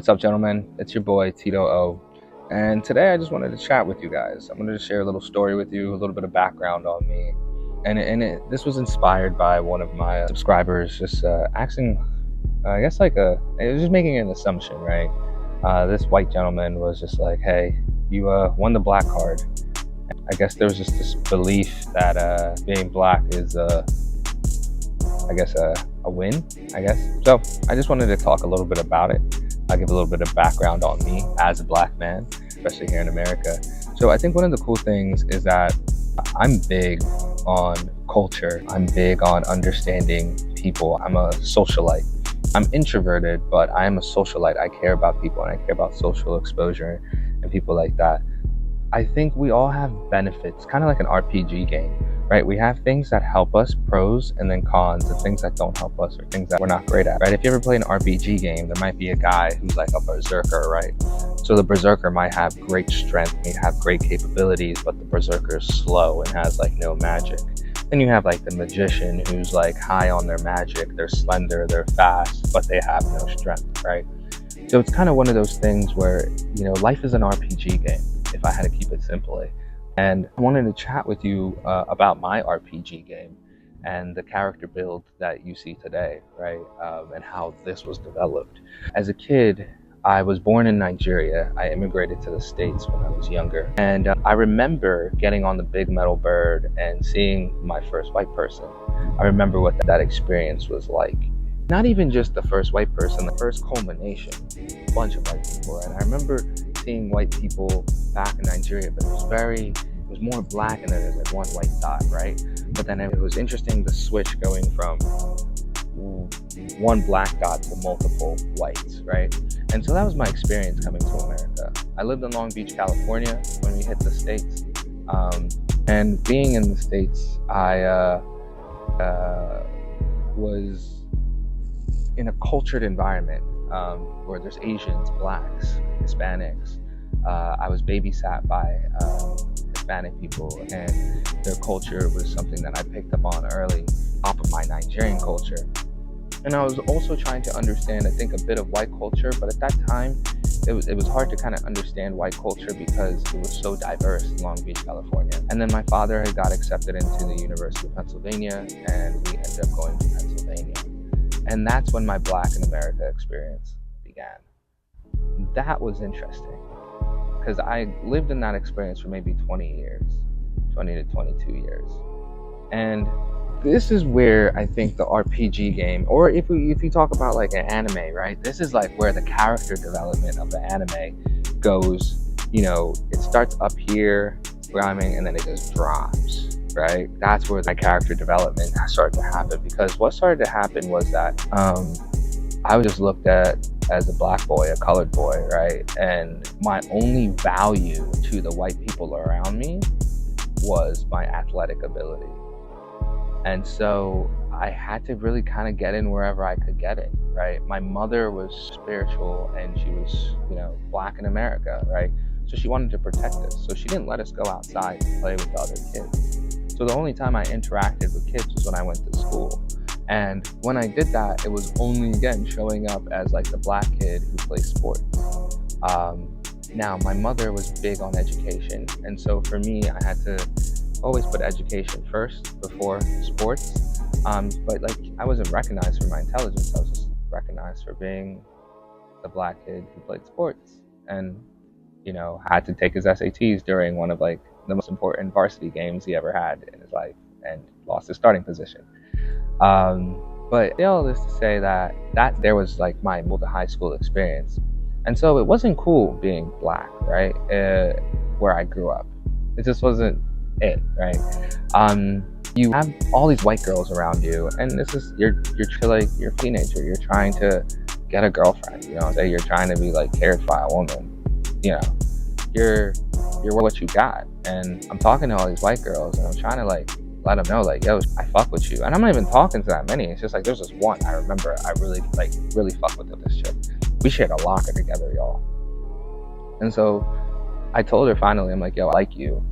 What's up, gentlemen? It's your boy Tito O, and today I just wanted to chat with you guys. I'm going to share a little story with you, a little bit of background on me, this was inspired by one of my subscribers just asking, I guess it was just making an assumption, right? This white gentleman was just like, "Hey, you won the black card." I guess there was just this belief that being black is I guess a win, I guess. So I just wanted to talk a little bit about it. I'll give a little bit of background on me as a black man, especially here in America. So I think one of the cool things is that I'm big on culture. I'm big on understanding people. I'm a socialite. I'm introverted, but I am a socialite. I care about people and I care about social exposure and people like that. I think we all have benefits, kind of like an RPG game, right? We have things that help us, pros, and then cons, and things that don't help us or things that we're not great at, right? If you ever play an RPG game, there might be a guy who's like a berserker, right? So the berserker might have great strength, might have great capabilities, but the berserker is slow and has like no magic. Then you have like the magician who's like high on their magic, they're slender, they're fast, but they have no strength, right? So it's kind of one of those things where, life is an RPG game, if I had to keep it simply. And I wanted to chat with you about my RPG game and the character build that you see today, right? And how this was developed. As a kid, I was born in Nigeria. I immigrated to the States when I was younger. And I remember getting on the big metal bird and seeing my first white person. I remember what that experience was like. Not even just the first white person, the first culmination, a bunch of white people. And I remember seeing white people back in Nigeria, but it was more black and then there's like one white dot, right? But then it was interesting the switch going from one black dot to multiple whites, right? And so that was my experience coming to America. I lived in Long Beach, California when we hit the States. And being in the States, I was in a cultured environment where there's Asians, blacks, Hispanics. I was babysat by Hispanic people, and their culture was something that I picked up on early, off of my Nigerian culture. And I was also trying to understand, I think, a bit of white culture, but at that time, it was hard to kind of understand white culture because it was so diverse in Long Beach, California. And then my father had got accepted into the University of Pennsylvania, and we ended up going to Pennsylvania. And that's when my Black in America experience began. That was interesting because I lived in that experience for maybe 20 to 22 years. And this is where I think the RPG game, or if you talk about like an anime, right? This is like where the character development of the anime goes. It starts up here, rhyming, and then it just drops. Right? That's where the character development started to happen, because what started to happen was that I was just looked at as a black boy, a colored boy, right? And my only value to the white people around me was my athletic ability. And so I had to really kind of get in wherever I could get in, right? My mother was spiritual and she was, Black in America, right? So she wanted to protect us. So she didn't let us go outside and play with other kids. So the only time I interacted with kids was when I went to school. And when I did that, it was only, again, showing up as like the black kid who plays sports. Now, my mother was big on education. And so for me, I had to always put education first before sports. But I wasn't recognized for my intelligence. I was just recognized for being the black kid who played sports. And, had to take his SATs during one of the most important varsity games he ever had in his life, and lost his starting position. But all this to say that there was my high school experience. And so it wasn't cool being black, right? Where I grew up. It just wasn't it, right? You have all these white girls around you, and you're a teenager, you're trying to get a girlfriend, you're trying to be cared for a woman, you're what you got. And I'm talking to all these white girls and I'm trying to let them know yo, I fuck with you. And I'm not even talking to that many. It's just there's this one I remember I really fuck with this chick. We shared a locker together, y'all. And so I told her finally, I'm yo, I like you,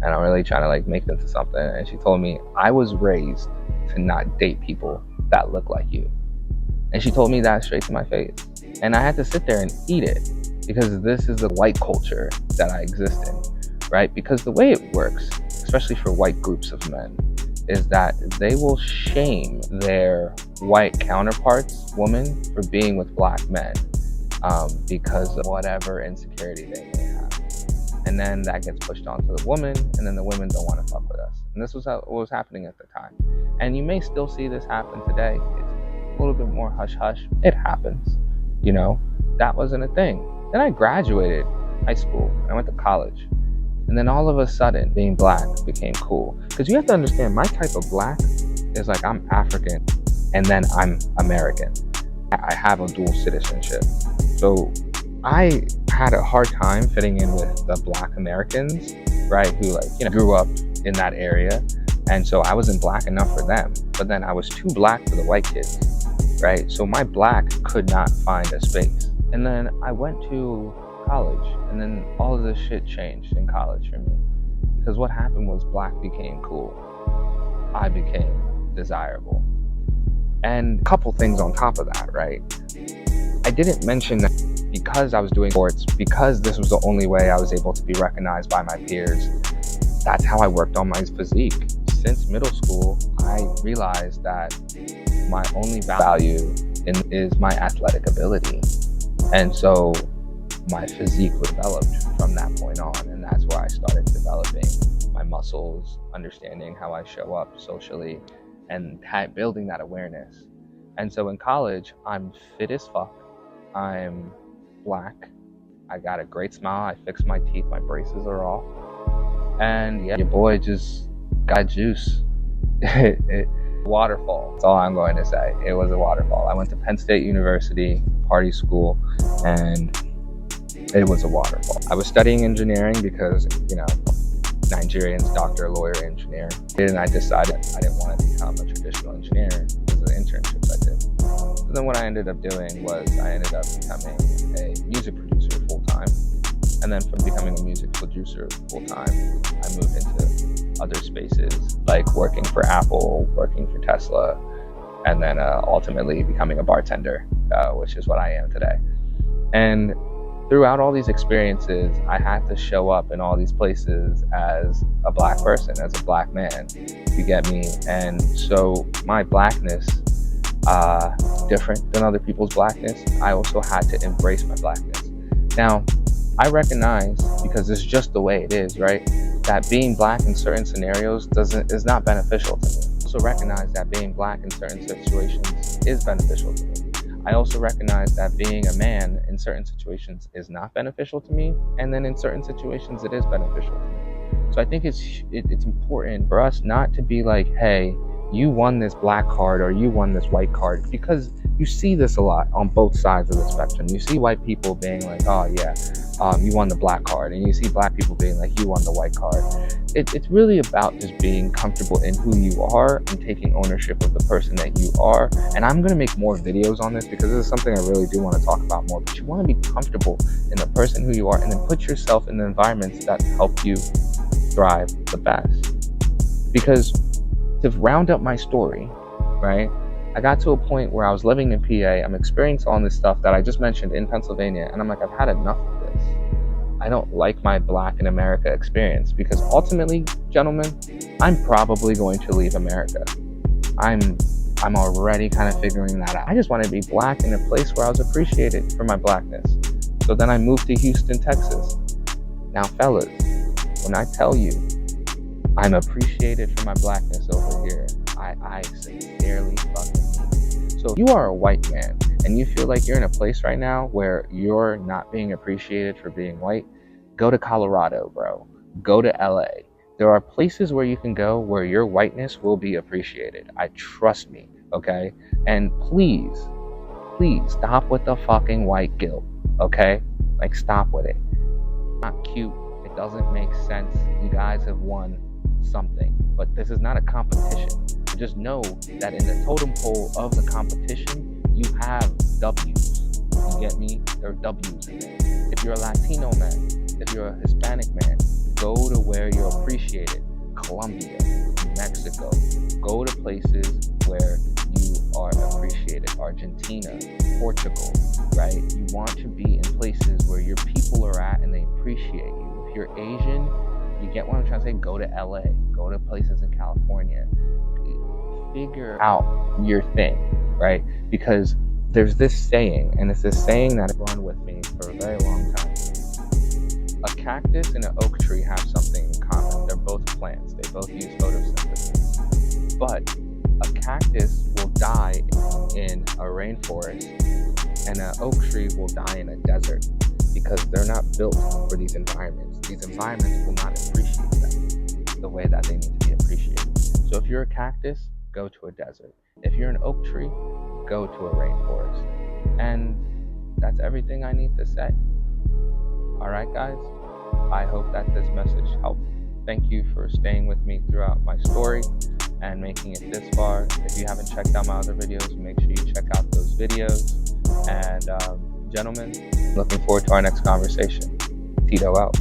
and I'm really trying to make this into something. And she told me, I was raised to not date people that look like you. And she told me that straight to my face. And I had to sit there and eat it because this is the white culture that I exist in, right? Because the way it works, especially for white groups of men, is that they will shame their white counterparts, women, for being with black men because of whatever insecurity they may have. And then that gets pushed onto the woman, and then the women don't want to fuck with us. And this was what was happening at the time. And you may still see this happen today. It's a little bit more hush-hush. It happens, you know. That wasn't a thing. Then I graduated high school, and I went to college. And then all of a sudden, being black became cool. Because you have to understand, my type of black is like I'm African, and then I'm American. I have a dual citizenship. So I had a hard time fitting in with the black Americans, right, who grew up in that area. And so I wasn't black enough for them, but then I was too black for the white kids, right? So my black could not find a space. And then I went to college, and then all of this shit changed in college for me. Because what happened was black became cool. I became desirable. And a couple things on top of that, right? I didn't mention that because I was doing sports, because this was the only way I was able to be recognized by my peers, that's how I worked on my physique. Since middle school, I realized that my only value is my athletic ability. And so my physique developed from that point on, and that's where I started developing my muscles, understanding how I show up socially, and building that awareness. And so in college, I'm fit as fuck. I'm black. I got a great smile. I fixed my teeth. My braces are off. And yeah, your boy just got juice. Waterfall. That's all I'm going to say. It was a waterfall. I went to Penn State University, party school, and it was a waterfall. I was studying engineering because, Nigerians, doctor, lawyer, engineer. And I decided I didn't want to become a traditional engineer because of the internships I did. So then what I ended up doing was I ended up becoming a music producer full-time. And then from becoming a music producer full-time, I moved into other spaces, like working for Apple, working for Tesla, and then ultimately becoming a bartender, which is what I am today. And throughout all these experiences, I had to show up in all these places as a black person, as a black man, you get me? And so my blackness, different than other people's blackness, I also had to embrace my blackness. Now, I recognize, because it's just the way it is, right, that being black in certain scenarios is not beneficial to me. I also recognize that being black in certain situations is beneficial to me. I also recognize that being a man in certain situations is not beneficial to me, and then in certain situations it is beneficial to me. So I think it's important for us not to be like, hey, you won this black card or you won this white card, because you see this a lot on both sides of the spectrum. You see white people being like, oh yeah, you won the black card, and you see black people being like, you won the white card. It's really about just being comfortable in who you are and taking ownership of the person that you are. And I'm going to make more videos on this because this is something I really do want to talk about more. But you want to be comfortable in the person who you are, and then put yourself in the environments that help you thrive the best. Because to round up my story, right, I got to a point where I was living in PA. I'm experiencing all this stuff that I just mentioned in Pennsylvania, and I'm like, I've had enough of this. I don't like my black in America experience, because ultimately, gentlemen, I'm probably going to leave America. I'm already kind of figuring that out. I just wanted to be black in a place where I was appreciated for my blackness. So then I moved to Houston, Texas. Now, fellas, when I tell you I'm appreciated for my blackness over here, I sincerely fucking mean it. So if you are a white man and you feel like you're in a place right now where you're not being appreciated for being white, go to Colorado, bro. Go to LA. There are places where you can go where your whiteness will be appreciated. Trust me, okay? And please stop with the fucking white guilt, okay? Like, stop with it. It's not cute. It doesn't make sense. You guys have won something, but this is not a competition. Just know that in the totem pole of the competition, you have W's. You get me? There are W's in there. If you're a Latino man, if you're a Hispanic man, go to where you're appreciated. Colombia, Mexico. Go to places where you are appreciated. Argentina, Portugal, right? You want to be in places where your people are at and they appreciate you. If you're Asian, you get what I'm trying to say? Go to LA, go to places in California, figure out your thing, right? Because there's this saying, and it's this saying that has run with me for a very long time. A cactus and an oak tree have something in common. They're both plants. They both use photosynthesis. But a cactus will die in a rainforest, and an oak tree will die in a desert because they're not built for these environments. These environments will not appreciate them the way that they need to be appreciated. So if you're a cactus, go to a desert. If you're an oak tree, go to a rainforest. And that's everything I need to say. All right, guys, I hope that this message helped. Thank you for staying with me throughout my story and making it this far. If you haven't checked out my other videos, make sure you check out those videos. And gentlemen, looking forward to our next conversation. Tito out.